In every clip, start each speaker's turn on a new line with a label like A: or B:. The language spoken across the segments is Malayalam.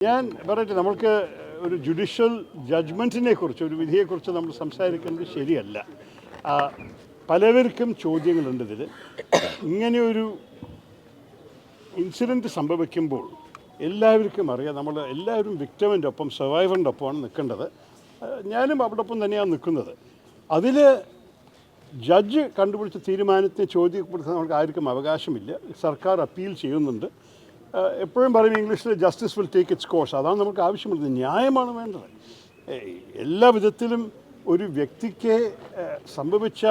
A: ഞാൻ പറയട്ടെ, നമുക്ക് ഒരു ജുഡീഷ്യൽ ജഡ്ജ്മെൻറ്റിനെ കുറിച്ച്, ഒരു വിധിയെക്കുറിച്ച് നമ്മൾ സംസാരിക്കുന്നത് ശരിയല്ല. പലവർക്കും ചോദ്യങ്ങളുണ്ട് ഇതിൽ. ഇങ്ങനെയൊരു ഇൻസിഡൻറ്റ് സംഭവിക്കുമ്പോൾ എല്ലാവർക്കും അറിയാം, നമ്മൾ എല്ലാവരും വിക്ടിമിൻ്റെ ഒപ്പം, സർവൈവറിൻ്റെ ഒപ്പമാണ് നിൽക്കേണ്ടത്. ഞാനും അവരോടൊപ്പം തന്നെയാണ് നിൽക്കുന്നത്. അതിൽ ജഡ്ജ് കണ്ടുപിടിച്ച തീരുമാനത്തെ ചോദ്യപ്പെടുത്താൻ നമുക്ക് ആർക്കും അവകാശമില്ല. സർക്കാർ അപ്പീൽ ചെയ്യുന്നുണ്ട്. എപ്പോഴും പറയും ഇംഗ്ലീഷിൽ justice will take it's course. അതാണ് നമുക്ക് ആവശ്യമുള്ളത്. ന്യായമാണ് വേണ്ടത്. എല്ലാ വിധത്തിലും ഒരു വ്യക്തിക്ക് സംഭവിച്ച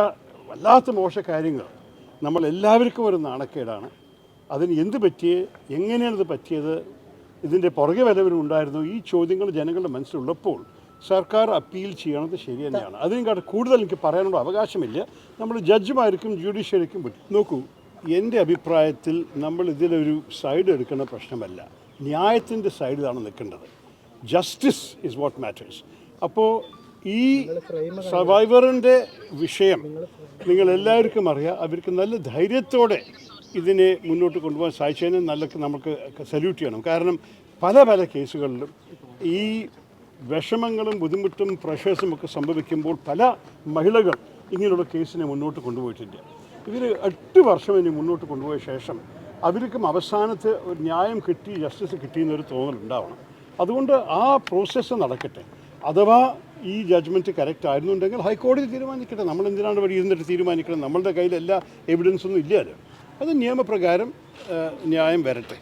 A: വല്ലാത്ത മോശകാര്യങ്ങൾ നമ്മളെല്ലാവർക്കും ഒരു നാണക്കേടാണ്. അതിന് എന്ത് പറ്റിയേ, എങ്ങനെയാണിത് പറ്റിയത്, ഇതിൻ്റെ പുറകെ വല്ലവരും ഈ ചോദ്യങ്ങൾ ജനങ്ങളുടെ മനസ്സിലുള്ളപ്പോൾ സർക്കാർ അപ്പീൽ ചെയ്യണത് ശരി തന്നെയാണ്. അതിനെക്കാട്ട് കൂടുതൽ എനിക്ക് പറയാനുള്ള അവകാശമില്ല. നമ്മൾ ജഡ്ജിമാർക്കും ജുഡീഷ്യറിക്കും നോക്കൂ, എൻ്റെ അഭിപ്രായത്തിൽ നമ്മൾ ഇതിലൊരു സൈഡ് എടുക്കുന്ന പ്രശ്നമല്ല, ന്യായത്തിൻ്റെ സൈഡിലാണ് നിൽക്കേണ്ടത്. Justice is what matters. അപ്പോൾ ഈ സർവൈവറിൻ്റെ വിഷയം നിങ്ങളെല്ലാവർക്കും അറിയാം. അവർക്ക് നല്ല ധൈര്യത്തോടെ ഇതിനെ മുന്നോട്ട് കൊണ്ടുപോകാൻ സാധിച്ചതിന് നമുക്ക് സല്യൂട്ട് ചെയ്യണം. കാരണം പല കേസുകളിലും ഈ വിഷമങ്ങളും ബുദ്ധിമുട്ടും പ്രഷേഴ്സും ഒക്കെ സംഭവിക്കുമ്പോൾ പല മഹിളകൾ ഇങ്ങനെയുള്ള കേസിനെ മുന്നോട്ട് കൊണ്ടുപോയിട്ടില്ല. ഇവർ 8 വർഷം ഇനി മുന്നോട്ട് കൊണ്ടുപോയ ശേഷം അവർക്കും അവസാനത്ത് ഒരു ന്യായം കിട്ടി, ജസ്റ്റിസ് കിട്ടിയെന്നൊരു തോന്നലുണ്ടാവണം. അതുകൊണ്ട് ആ പ്രോസസ്സ് നടക്കട്ടെ. അഥവാ ഈ ജഡ്ജ്മെൻറ്റ് കറക്റ്റ് ആയിരുന്നുണ്ടെങ്കിൽ ഹൈക്കോടതി തീരുമാനിക്കട്ടെ. നമ്മളെന്തിനാണ് ഇവിടെ ഇരുന്നിട്ട് തീരുമാനിക്കണം? നമ്മളുടെ കയ്യിൽ എല്ലാ എവിഡൻസൊന്നും ഇല്ലല്ലോ. അത് നിയമപ്രകാരം ന്യായം വരട്ടെ.